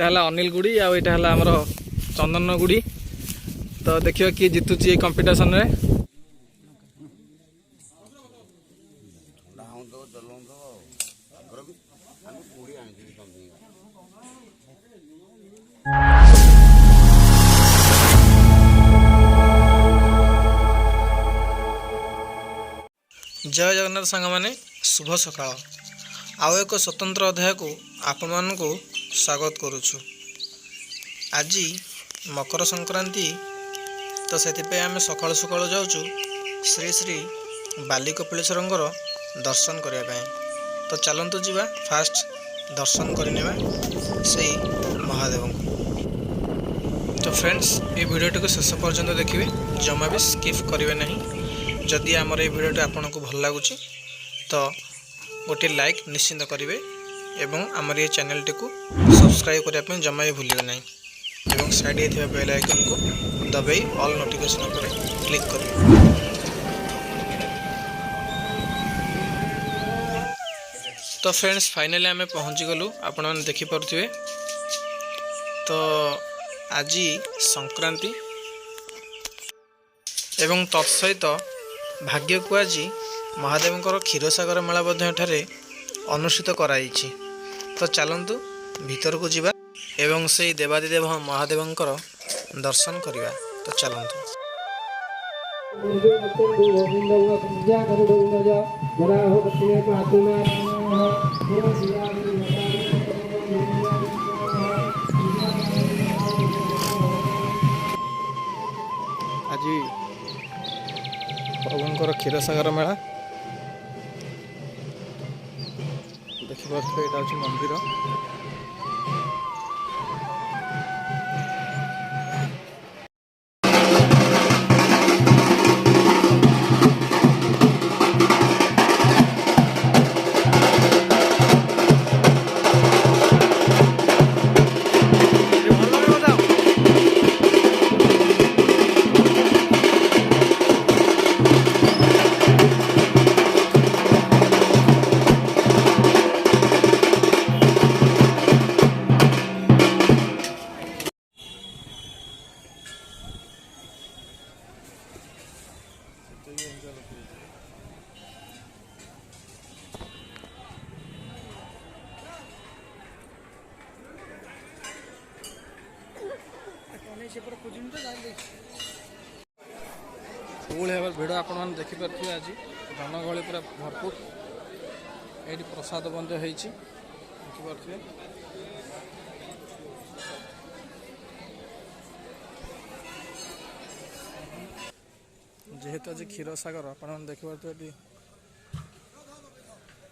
एटा हला अनिल गुड़ी आ एटा हला हमर चंदन गुड़ी। तो देखियो कि जितुची ए कंपटीशन रे। जय जगन्नाथ सांग माने शुभ सकाळ। आउ एक स्वतंत्र अध्याय को आपण मानकु स्वागत करुछु। आज मकर संक्रांति तो से आम सकाल सकाल जाऊँ श्री श्री बाली कपिलेश्वरंकर दर्शन करने। तो चलतु जीवा फास्ट दर्शन करने से महादेव को। तो फ्रेंड्स ये वीडियोटी को शेष पर्यंत देखिए, जमा भी स्किप करेंगे नहीं। जदि आमर ये वीडियोटी आपन को भल लगुच तो गोटे लाइक निश्चिंत करेंगे एवं आमर ये चैनल टी को सब्सक्राइब करने जमा भी भूलिए ना। एवं साइड बेल आइकन को दबाई ऑल नोटिफिकेशन पर क्लिक करेंगे। तो फ्रेंड्स फाइनली आम पहुँची गलु, आपण मैंने देखिपे। तो आज संक्रांति एवं तत्सहित भाग्य को आज महादेवंकर क्षीरसागर मेला अनुष्ठित कराई। तो चलतु भीतर को जीवा एवं से देवादिदेव महादेवंकर दर्शन करवा। तो चलतु। आज प्रभुंकर क्षीरसागर मेला देखिए, यहाँ हूँ मंदिर। फुल है भिड़ आपण मैंने देखिपे। आज जनगहली पूरा भरपूर। ये प्रसाद बंद देखिपे। जेहेतु आज क्षीरसागर आपण मैंने देखिपे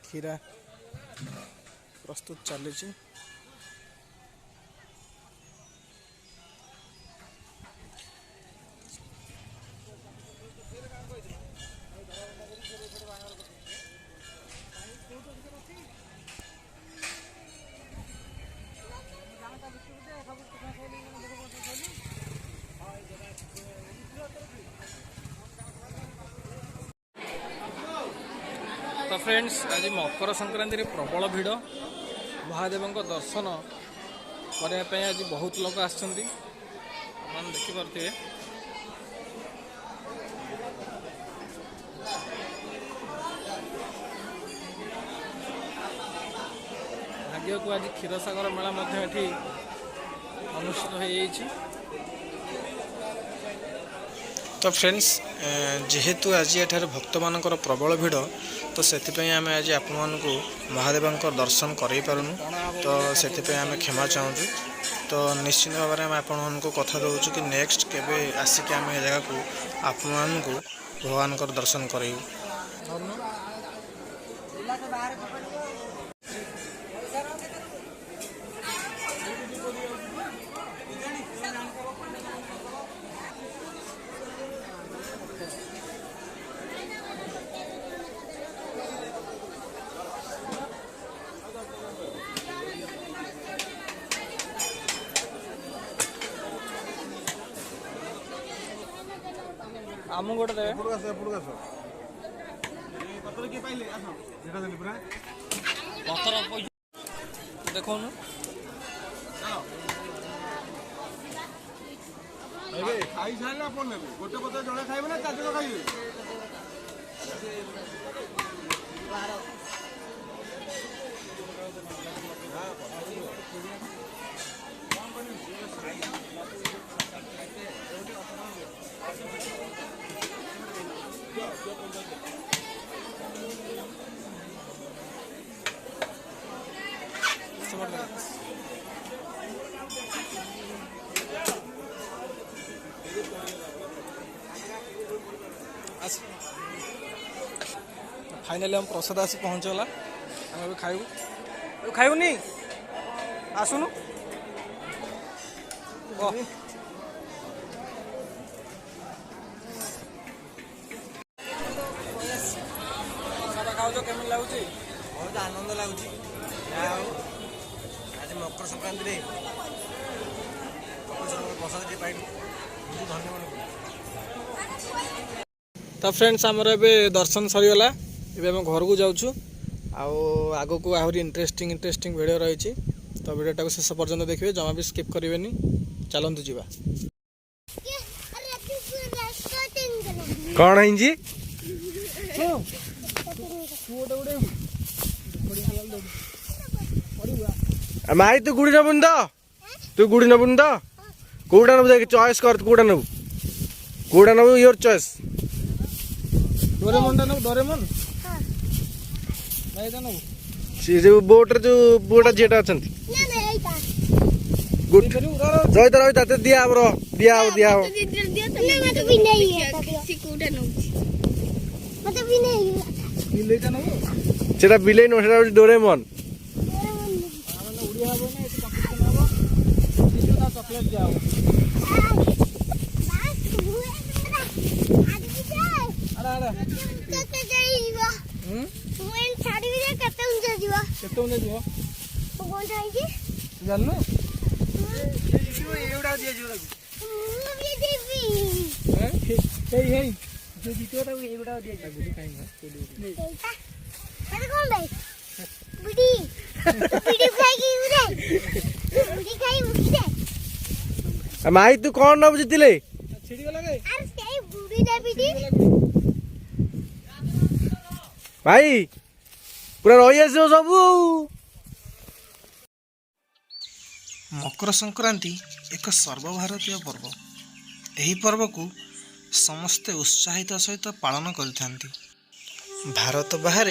क्षीरा प्रस्तुत चली। तो फ्रेंड्स आज मकर संक्रांति रे प्रबल भिड़। महादेव दर्शन करने आज बहुत लोग आसछन्ती, आपन देखि परथिबे। भाग्य को आज क्षीरसागर मेला अनुष्ठित हो जाइछि। तो फ्रेंड्स जेहेतु आज एठार भक्त मानकर प्रबल भिड़, तो से आम आज आपण मानकु महादेवंकर दर्शन करई पारुनु। तो से आम क्षमा चाहूँ। तो निश्चित भाव में आपण मानकु कथा दउछु कि नेक्स्ट केबे आसिक आम ए जगह को आपण मानकु भगवानकर दर्शन करइबु। आमु गोटे देबे पत्र के पाइले आसो जेटा देली पुरा पत्र देखो न। खाई सारे आप गोटे पत्र जड़े खाइबे ना 4 जण खाइबे फाइनाली हम प्रसाद आसी पहुँचला आम खाइबू खाइबुनी आसुनु खाऊ केमी लगुच बहुत आनंद लगुच आज मकर संक्रांति प्रसाद पाइल धन्यवाद। तो फ्रेंड्स आमर ए दर्शन सरीगला ए घर को जाऊँ आग को आहरी इंटरेस्टिंग वीडियो रही तो वीडियोटा को शेष पर्यंत देखिए जमा भी स्किप करेंगे चलतु जा कौन है जी माई तू गुड़ी नबुन तो तू गुड़ी नबुन तो कौटा नबु देख चॉइस कर कौटा नबु योर चॉइस डोरेमन नबु डोरेमन से जो बोट जो बोटा जेटा अछंती गुड जय तर ताते दिया ब्रो दिया मत भी नहीं है कोटा नबु मत भी नहीं बिलेटा नबु सेटा बिले नो सेटा डोरेमन उड़िया हबो ना एत चॉकलेट नबो दिजो ना चॉकलेट जाओ अरे मोबाइल छाड़ी रे कते उंचा जीवा तो कोन जाई जानलो एवडा दिया जीवा ये देवी हे जो जीतो तो एवडा दिया जीवा गुडी खाइबा अरे कौन भाई बिडी खाई उरे बिडी खाई उरे माई तू कौन न बुझतिले छिड़ी गला गे अरे सेई बुडी दे बिडी भाई पूरा रही आस सब। मकर संक्रांति एक सर्वभारतीय पर्व। यही पर्व को समस्ते उत्साहित सहित पालन करथांती। भारत बाहर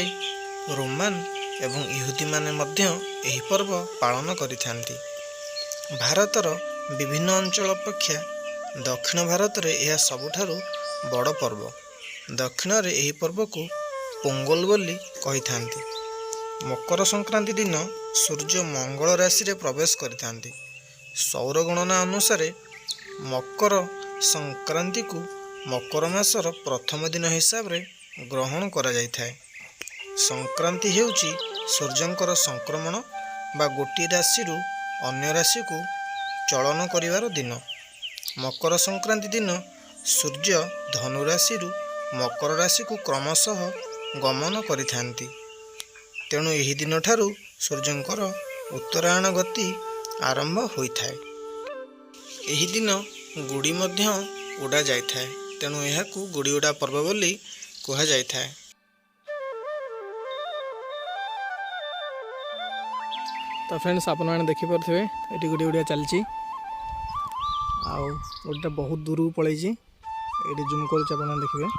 रोमान एवं यहूदी माने मध्य यही पर्व पालन करिथांती। भारतर विभिन्न अंचल अपेक्षा दक्षिण भारत में यह सबुठारु बड़ पर्व। दक्षिण में यही पर्व को पोंगल बोली कहिथांती। मकर संक्रांति दिन सूर्य मंगल राशि रे प्रवेश करिथांती। सौर गणना अनुसार मकर संक्रांति को मकर मासर प्रथम दिन हिसाब रे ग्रहण करा जायथाय। संक्रांति हेउची सूर्यंकर संक्रमण बा गोटी राशि रु अन्य राशि को चलन करिवार दिन। मकर संक्रांति दिन सूर्य धनु राशि रु मकर राशि को क्रमशः गमन करिथांती। तेणु यही दिन ठारू सूर्यंकर उत्तरायण गति आरंभ होइथाय। यही दिन गुड़ी मध्य उड़ा जाइथाय। तेणु यहाकू गुड़ी उड़ा पर्व बोली कहा जाइथाय। तो फ्रेंड्स आपण मैंने देखि पारथिबे एटी गुड़ी उड़ा चलची आउ गुड़ीटा बहुत दूर को पळैची। एटी जूम करूछ आपण देखिबे।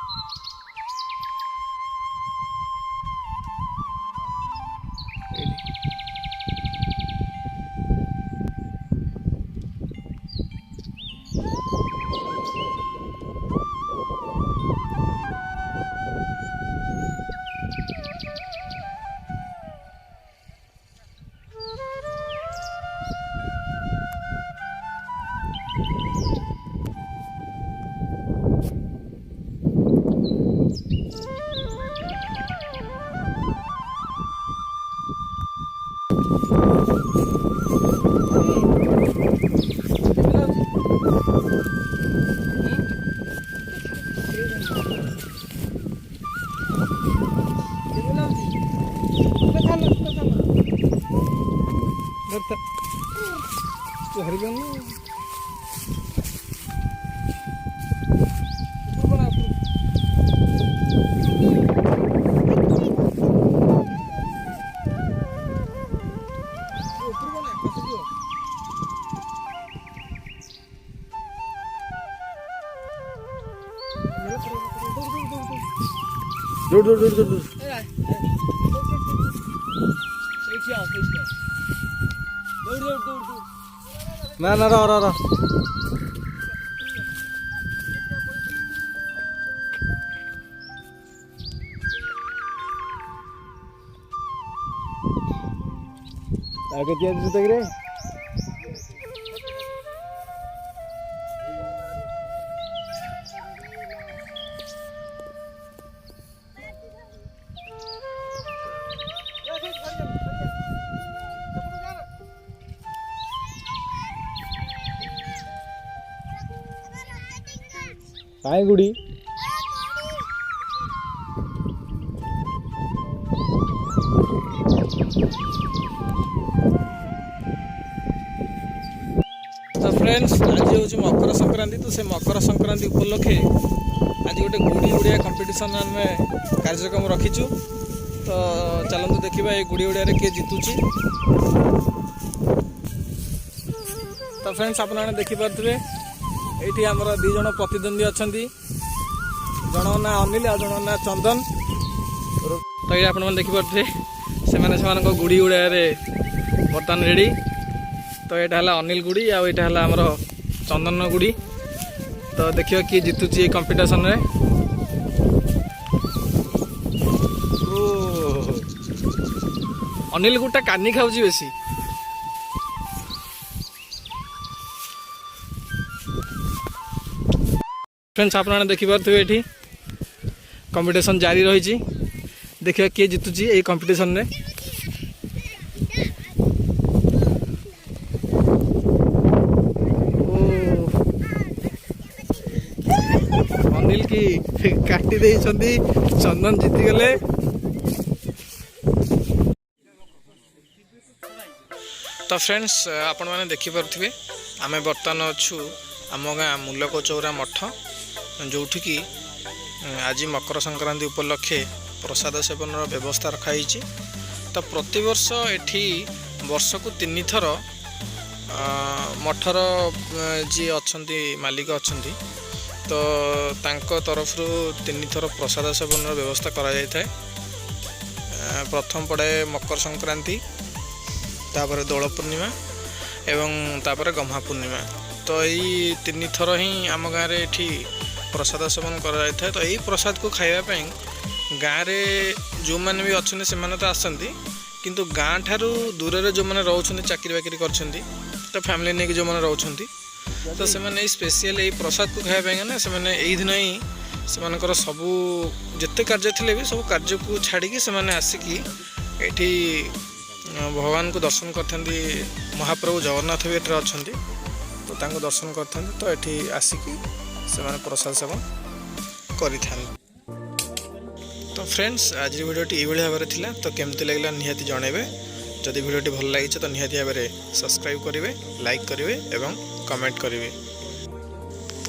দৌড় দৌড় দৌড় দৌড় না না র র র आगे दिया देख रे काय गुडी तो फ्रेंड्स आज हूँ मकर संक्रांति तो से मकर संक्रांति उपलक्षे आज गोटे गुड़ी उड़िया कंपटीशन आम कार्यक्रम रखीचु तो चलते देखा ये गुड़ी उड़िया किए जीतुची तो फ्रेंड्स आप देखिपे ये आमर दीज प्रतिद्वंदी अच्छा जन ना अनिल आ जन ना चंदन तो ये आपने देखिपे से गुड़ी उड़िया बर्तमान रेडी तो यहाँ है अनिल गुड़ी आ यहाँ है आमर चंदन गुड़ी तो देखिए किए जीतुची कंपटीशन रे अनिल गुटा कानी खाऊँ बेसी फ्रेंड्स आपने देखिपे ये कंपटीशन जारी रही देखिए किए जीतुची ये कंपटीशन रे अनिल की काटी दे चंदन जीति गले तो फ्रेंड्स आपण मैंने देखिपे आम बर्तमान अच्छु आम गाँ मूलक चौरा मठ जो कि आज मकर संक्रांति उपलक्षे प्रसाद सेवन व्यवस्था रखाई तो प्रतिवर्ष एठी वर्ष को 3 थर मठर जी अच्छा मालिक अच्छा तो तांको तरफ 3 थर प्रसाद सेवन व्यवस्था करा जाय थाए। प्रथम पड़े मकर संक्रांति तापर दोल पूर्णिमा एवं तापर गम्हा पूर्णिमा तो यही 3 थर ही आम गाँव में प्रसाद सेवन करा जाय तो यही प्रसाद को खाइबा गाँव में जो मैंने भी अच्छा से तो आसती किंतु गाँ ठारू दूर जो मैंने रोच चाकरी बाकरी कर तो फैमिली नहीं जो मैंने रोच तो से स्पेशल यही प्रसाद को खाइबा ना से यही दिन ही से सबू जिते कार्य थे भी सब कार्य को छाड़ी से आसिकी ये भगवान को दर्शन करते महाप्रभु जगन्नाथ भी ये अच्छा तो तांको दर्शन करते तो ये आसिकी से प्रसाद सेवन कर तो फ्रेंड्स आज वीडियोटी ये भाव में तो केमती लगे निहाती जनइबे जदि वीडियोटी भल लगी तो निहाती भाव में सब्सक्राइब करेंगे लाइक करेंगे एवं कमेंट करेंगे।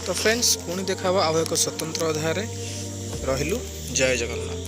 तो फ्रेंड्स पुणी देखा आउ एक स्वतंत्र अध्याय रहिलु। जय जगन्नाथ।